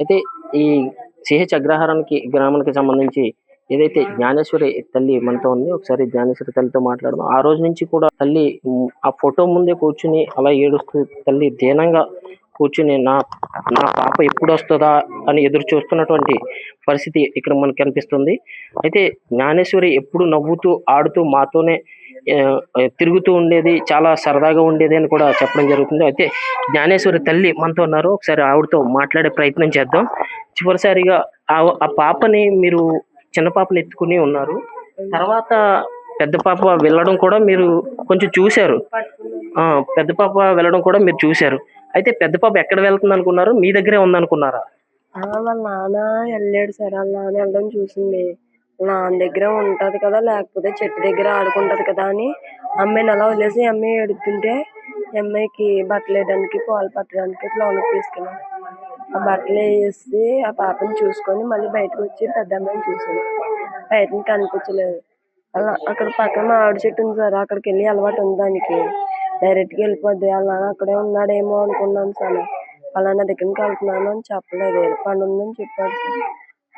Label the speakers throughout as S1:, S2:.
S1: అయితే ఈ సిహెచ్ అగ్రహారానికి గ్రామానికి సంబంధించి ఏదైతే జ్ఞానేశ్వరి తల్లి మనతో ఉంది. ఒకసారి జ్ఞానేశ్వరి తల్లితో మాట్లాడదాం. ఆ రోజు నుంచి కూడా తల్లి ఆ ఫోటో ముందే కూర్చొని అలా ఏడుస్తూ తల్లి దీనంగా కూర్చొని నా నా పాప ఎప్పుడొస్తదా అని ఎదురు చూస్తున్నటువంటి పరిస్థితి ఇక్కడ మనకు కనిపిస్తుంది. అయితే జ్ఞానేశ్వరి ఎప్పుడు నవ్వుతూ, ఆడుతూ మాతోనే తిరుగుతూ ఉండేది. చాలా సరదాగా ఉండేది అని కూడా చెప్పడం జరుగుతుంది. అయితే జ్ఞానేశ్వరి తల్లి మనతో ఉన్నారు. ఒకసారి ఆవిడతో మాట్లాడే ప్రయత్నం చేద్దాం. చివరిసారిగా ఆ పాపని మీరు చిన్న పాపని ఎత్తుకుని ఉన్నారు. తర్వాత పెద్ద పాప వెళ్ళడం కూడా మీరు కొంచెం చూశారు. పెద్ద పాప వెళ్ళడం కూడా మీరు చూశారు. అయితే పెద్ద పాప ఎక్కడ వెళ్తుంది అనుకున్నారు? మీ దగ్గరే ఉందనుకున్నారా?
S2: వాళ్ళ నాన్న వెళ్ళాడు సార్. వాళ్ళ నాన్న వెళ్ళడం చూసింది. నాన్న దగ్గర ఉంటది కదా, లేకపోతే చెట్టు దగ్గర ఆడుకుంటది కదా అని అమ్మాయిని అలా వదిలేసి అమ్మాయి ఎడుతుంటే అమ్మాయికి బట్టలు వేయడానికి, పాలు పట్టడానికి లోనికి తీసుకెళ్ళాను. ఆ బట్టలు వేసి ఆ పాపని చూసుకొని మళ్ళీ బయటకు వచ్చి పెద్ద అమ్మాయిని చూసాను. బయట కనిపించలేదు. అలా అక్కడ పక్కన మామిడి చెట్టు ఉంది సార్. అక్కడికి వెళ్ళి అలవాటు ఉంది దానికి. డైరెక్ట్ గా వెళ్ళిపోద్ది. వాళ్ళ నాన్న అక్కడే ఉన్నాడేమో అనుకున్నాను సార్. పలానా దగ్గరికి వెళ్తున్నాను అని చెప్పలేదు. పని ఉందని చెప్పాడు సార్.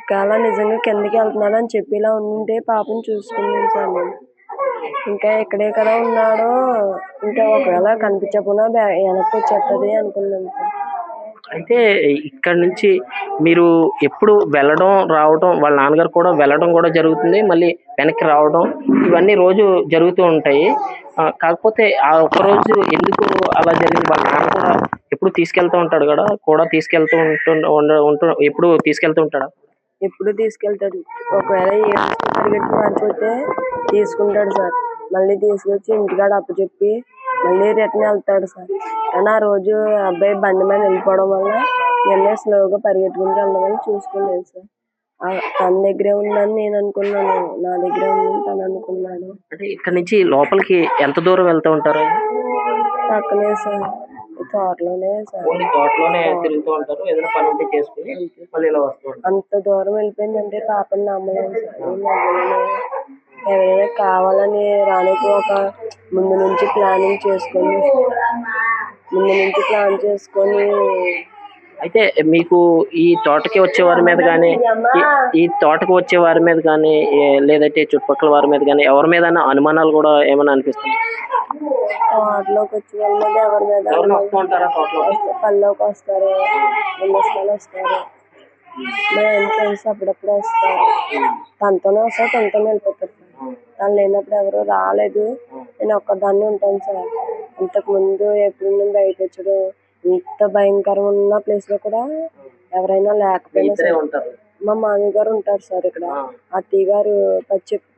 S2: ఒకవేళ నిజంగా కిందకి వెళ్తున్నాడు అని చెప్పి ఇలా ఉంటే పాపని చూసుకున్నాను సార్ నేను. ఇంకా ఇక్కడే కదా ఉన్నాడో, ఇంకా ఒకవేళ కనిపించకుండా వెనక్కి వచ్చేస్తుంది అనుకున్నాను సార్.
S1: అయితే ఇక్కడ నుంచి మీరు ఎప్పుడు వెళ్ళడం, రావడం, వాళ్ళ నాన్నగారు కూడా వెళ్ళడం కూడా జరుగుతుంది. మళ్ళీ వెనక్కి రావడం ఇవన్నీ రోజు జరుగుతూ ఉంటాయి. కాకపోతే ఆ ఒక్కరోజు ఎందుకు అలా జరిగింది? వాళ్ళ నాన్న కూడా ఎప్పుడు తీసుకెళ్తూ ఉంటాడు కదా! కూడా తీసుకెళ్తూ ఎప్పుడు తీసుకెళ్తూ ఉంటాడా?
S2: ఎప్పుడు తీసుకెళ్తాడు. ఒకవేళ పరిగెత్తి మారిపోతే తీసుకుంటాడు సార్. మళ్ళీ తీసుకొచ్చి ఇంటికాడ అప్పచెప్పి మళ్ళీ రిటర్న్ వెళ్తాడు సార్. కానీ ఆ రోజు అబ్బాయి బండి మీద వెళ్ళిపోవడం వల్ల నిన్నే స్లోగా పరిగెట్టుకుంటూ వెళ్ళడం వల్ల చూసుకోలేదు సార్. తన దగ్గరే ఉందని నేను అనుకున్నాను. నా దగ్గరే ఉందని తను అనుకున్నాడు.
S1: అంటే ఇక్కడ నుంచి లోపలికి ఎంత దూరం వెళ్తూ ఉంటారు?
S2: పక్కనే సార్. తోటలోనే సార్.
S1: తోటలోనే తిరుగుతూ ఉంటారు. ఏదైనా పని ఉంటే చేసుకుని మళ్ళీ ఇలా వస్తూ ఉంటారు.
S2: అంత దూరం వెళ్ళిపోయిందంటే పాపని నమ్మలేము సార్. ఎవరైనా కావాలని రానికి ఒక ముందు నుంచి ప్లాన్ చేసుకొని
S1: అయితే మీకు ఈ తోటకి వచ్చే వారి మీద కానీ, ఈ తోటకు వచ్చే వారి మీద కానీ, లేదంటే చుట్టుపక్కల వారి మీద కానీ ఎవరి మీద అనుమానాలు కూడా ఏమైనా అనిపిస్తుంది?
S2: తోటలోకి వచ్చే వాళ్ళ మీద ఎవరి మీద పళ్ళలోకి వస్తారు, నిమ్మకాయలు వస్తారు. మా ఫ్రెండ్స్ అప్పుడప్పుడు వస్తారు. తనతోనే వస్తారు, తనతోనే వెళ్ళిపోతారు. తను లేనప్పుడు ఎవరు రాలేదు. నేను ఒక్కదాన్ని ఉంటాను సార్. ఇంతకు ముందు ఎప్పుడు నేను బయట వచ్చడం ఇంత భయంకరం ఉన్న ప్లేస్ లో కూడా ఎవరైనా లేకపోయినా సరే మా మామయ్య గారు ఉంటారు సార్ ఇక్కడ. అత్తయ్య గారు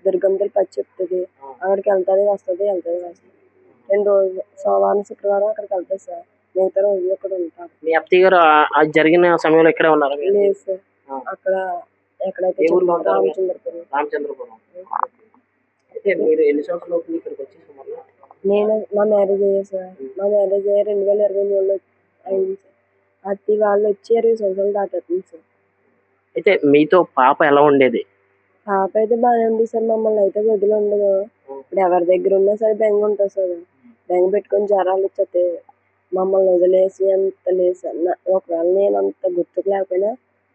S2: దుర్గమ్మతల్లి పచ్చి చెప్తుంది. అక్కడికి వెళ్తుంది వస్తుంది. 2 రోజులు సోమవారం శుక్రవారం అక్కడికి వెళ్తారు సార్. మిగతా రోజులు అక్కడ ఉంటారు.
S1: మీ అత్తయ్య గారు జరిగిన సమయంలో ఇక్కడే ఉన్నారు?
S2: లేదు సార్. అక్కడ ఎక్కడైతే
S1: రామచంద్రపురం.
S2: నేను మా మ్యారేజ్ అయ్యా సార్. మా మ్యారేజ్ అయ్యా 2023లో అయింది సార్. అత్తయ్య వాళ్ళు వచ్చి 20 సంవత్సరాలు దాటేస్తుంది సార్.
S1: అయితే మీతో పాప ఎలా ఉండేది?
S2: పాప అయితే బాగానే ఉంది సార్. మమ్మల్ని అయితే వదిలి ఉండదు. ఇప్పుడు ఎవరి దగ్గర ఉన్నా సరే బెంగ ఉంటుంది సార్. బెంగ పెట్టుకొని జ్వరాలు వచ్చేస్తే మమ్మల్ని వదిలేసి అంత లేదు సార్. ఒకవేళ నేను అంత గుర్తుకు లేకపోయినా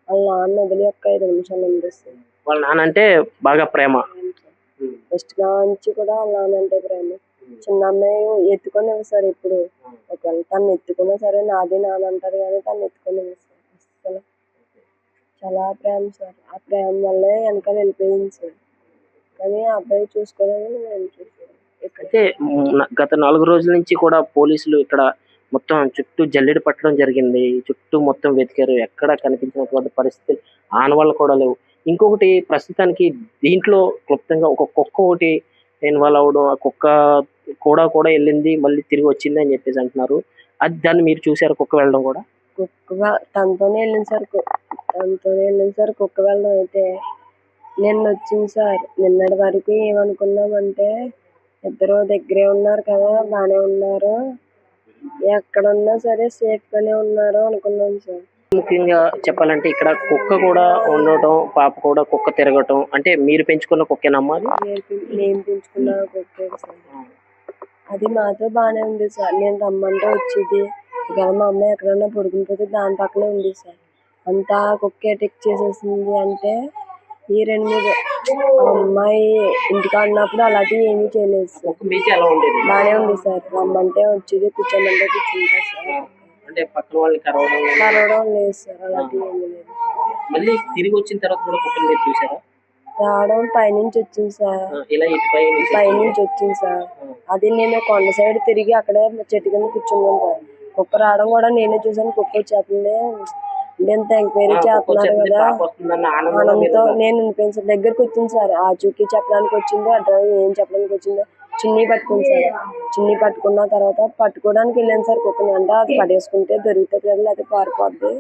S2: వాళ్ళ నాన్న వదిలి ఒక 5 నిమిషాలు ఉంది సార్.
S1: వాళ్ళ నాన్న అంటే బాగా ప్రేమ.
S2: ఫస్ట్ నుంచి కూడా వాళ్ళ నాన్న అంటే ప్రేమ. చిన్న అమ్మాయి ఎత్తుకొని సార్. ఇప్పుడు ఒకవేళ తను ఎత్తుకున్నా సరే నాది నాన్న అంటారు, కానీ తను ఎత్తుకొని సార్. అసలు చాలా ప్రేమ సార్. ఆ ప్రేమ వల్లే వెనకాల వెళ్ళిపోయింది సార్. కానీ ఆ అబ్బాయి చూసుకోలేదని నేను చూసాను.
S1: అయితే గత 4 రోజుల నుంచి కూడా పోలీసులు ఇక్కడ మొత్తం చుట్టూ జల్లెడ పట్టడం జరిగింది. చుట్టూ మొత్తం వెతికారు. ఎక్కడ కనిపించినటువంటి పరిస్థితి ఆనవాళ్ళు కూడా లేవు. ఇంకొకటి ప్రస్తుతానికి దీంట్లో క్లుప్తంగా ఒక కుక్క ఒకటి ఇన్వాల్వ్ అవ్వడం, ఆ కుక్క కూడా వెళ్ళింది మళ్ళీ తిరిగి వచ్చింది అని చెప్పేసి అంటున్నారు. దాన్ని మీరు చూసారు కుక్క వెళ్ళడం కూడా?
S2: తనతోనే వెళ్ళింది సార్. కుక్క వెళ్ళడం అయితే నిన్న వచ్చింది సార్. నిన్నటి వరకు ఏమనుకున్నామంటే ఇద్దరు దగ్గరే ఉన్నారు కదా, బాగానే ఉన్నారు, ఎక్కడున్నా సరే సేఫ్ గానే ఉన్నారు అనుకున్నాం సార్.
S1: ముఖ్యంగా చెప్పాలంటే ఇక్కడ కుక్క కూడా ఉండటం, పాప కూడా కుక్క తిరగటం, అంటే మీరు పెంచుకున్న కుక్కేనమ్మా?
S2: మేము పెంచుకున్న కుక్కే సార్. అది మాతో బాగానే ఉంది సార్. నేను రమ్మంటే వచ్చేది. ఒకవేళ మా అమ్మాయి ఎక్కడన్నా పడుకుని పోతే దాని పక్కనే ఉంది సార్. అంతా కుక్క అటాక్ చేసేసింది అంటే ఈ 2-3 అమ్మాయి ఇంటికాడ ఉన్నప్పుడు అలాంటివి ఏమీ చేయలేదు సార్.
S1: కుక్క మీతో ఎలా ఉండేది?
S2: బాగానే ఉంది సార్. రమ్మంటే వచ్చేది, కూర్చోమంటే కూర్చుంటా సార్.
S1: అంటే పక్కన వాళ్ళని
S2: కరవడం లేదు సార్, అలాంటివి ఏమీ లేదు.
S1: మళ్ళీ తిరిగి వచ్చిన తర్వాత కూడా కుక్కని మీరు చూసారా?
S2: రావడం పైనుంచి వచ్చింది సార్.
S1: ఇలా ఇటు
S2: పైనుంచి వచ్చింది సార్. అది నేను కొండ సైడ్ తిరిగి అక్కడే చెట్టు కింద కూర్చున్నాను సార్. కుక్క రావడం కూడా నేనే చూసాను. కుక్క వచ్చేస్తుంది అంటే ఎంత ఎంక్వైరీ చేస్తున్నారు కదా ఆనందంతో నేను వినిపించ దగ్గరకు వచ్చింది సార్. ఆ చూకి చెప్పడానికి వచ్చిందో ఆ డ్రైవర్ ఏం చెప్పడానికి వచ్చిందో చున్నీ పట్టుకుంది సార్. చున్నీ పట్టుకున్న తర్వాత పట్టుకోవడానికి వెళ్ళాను సార్ కుక్కని. అంటే అది పడేసుకుంటే దొరుకుతుంది కదా, లేకపోతే పారిపోద్ది,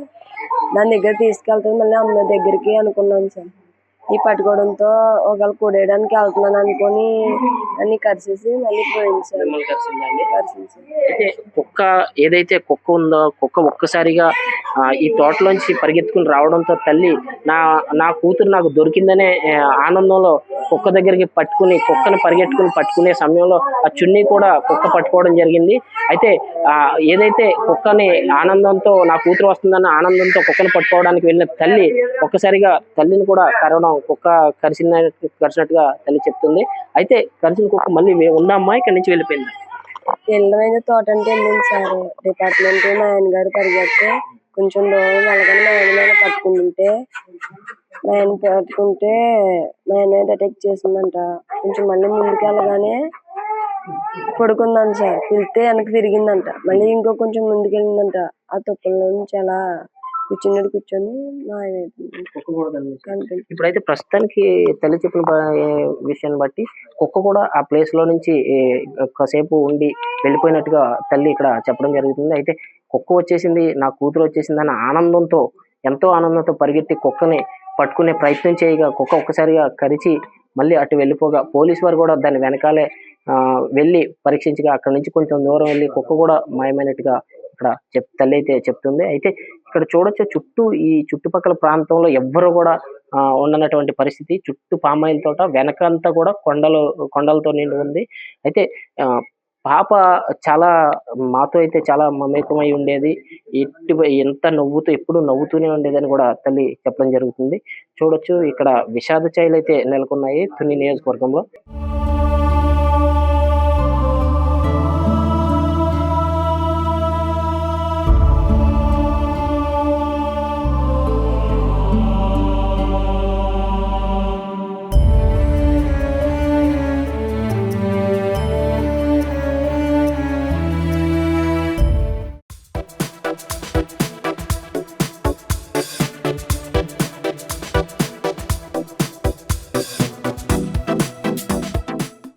S2: దాని దగ్గర తీసుకెళ్తుంది మళ్ళీ అమ్మ దగ్గరికి అనుకున్నాను సార్. ఈ పట్టుకోవడంతో ఒకవేళ కొడేయడానికి వెళ్తున్నాను అనుకొని అన్ని కరిసేసి మళ్ళీ పోయింది సార్. కరిసింది సార్.
S1: అయితే కుక్క ఏదైతే కుక్క ఉందో కుక్క ఒక్కసారిగా ఈ తోటలోంచి పరిగెత్తుకుని రావడంతో తల్లి నా కూతురు నాకు దొరికిందనే ఆనందంలో కుక్క దగ్గరికి కుక్కని పరిగెట్టుకుని పట్టుకునే సమయంలో ఆ చున్నీ కూడా కుక్క పట్టుకోవడం జరిగింది. అయితే ఏదైతే కుక్కని ఆనందంతో నా కూతురు వస్తుందన్న ఆనందంతో కుక్కని పట్టుకోవడానికి వెళ్ళిన తల్లి ఒక్కసారిగా తల్లిని కూడా కరవడం, కుక్క కరిచినట్టుగా తల్లి చెప్తుంది. అయితే కరిచిన కుక్క మళ్ళీ ఉందమ్మా ఇక్కడి నుంచి వెళ్ళిపోయింది?
S2: వెళ్ళమైతే తోట అంటే వెళ్ళింది సార్. డిపార్ట్మెంట్ మా ఆయన గారు పరిగెడితే కొంచెం దూరం వెళ్ళగానే మా ఆయన మీద పట్టుకుంటే మా ఆయన మీద అటాక్ చేసిందంట. కొంచెం మళ్ళీ ముందుకు వెళ్ళగానే పడుకుందంట సార్. పిలిస్తే వెనక్కి తిరిగిందంట. మళ్ళీ ఇంకో కొంచెం ముందుకు వెళ్ళిందంట. ఆ తుప్పల్లో నుంచి అలా కూర్చొని
S1: ఇప్పుడైతే ప్రస్తుతానికి తల్లి చెప్పిన విషయాన్ని బట్టి కుక్క కూడా ఆ ప్లేస్ లో నుంచి కాసేపు ఉండి వెళ్ళిపోయినట్టుగా తల్లి ఇక్కడ చెప్పడం జరుగుతుంది. అయితే కుక్క వచ్చేసింది, నా కూతురు వచ్చేసింది అన్న ఆనందంతో ఎంతో ఆనందంతో పరిగెత్తి కుక్కని పట్టుకునే ప్రయత్నం చేయగా కుక్క ఒక్కసారిగా కరిచి మళ్ళీ అటు వెళ్ళిపోగా పోలీసు వారు కూడా దాని వెనకాలే వెళ్ళి పరీక్షించగా అక్కడ నుంచి కొంచెం దూరం వెళ్ళి కుక్క కూడా మాయమైనట్టుగా ఇక్కడ తల్లి అయితే చెప్తుంది. అయితే ఇక్కడ చూడొచ్చు ఈ చుట్టుపక్కల ప్రాంతంలో ఎవ్వరు కూడా ఉండనటువంటి పరిస్థితి. చుట్టూ పామాయిల్ తోట, వెనకంతా కూడా కొండలతో నిండి ఉంది. అయితే పాప చాలా మాతో అయితే చాలా మమేకమై ఉండేది. ఎప్పుడు నవ్వుతూనే ఉండేదని కూడా తల్లి చెప్పడం జరుగుతుంది. చూడొచ్చు ఇక్కడ విషాద ఛాయలు అయితే నెలకొన్నాయి తుని నియోజకవర్గంలో.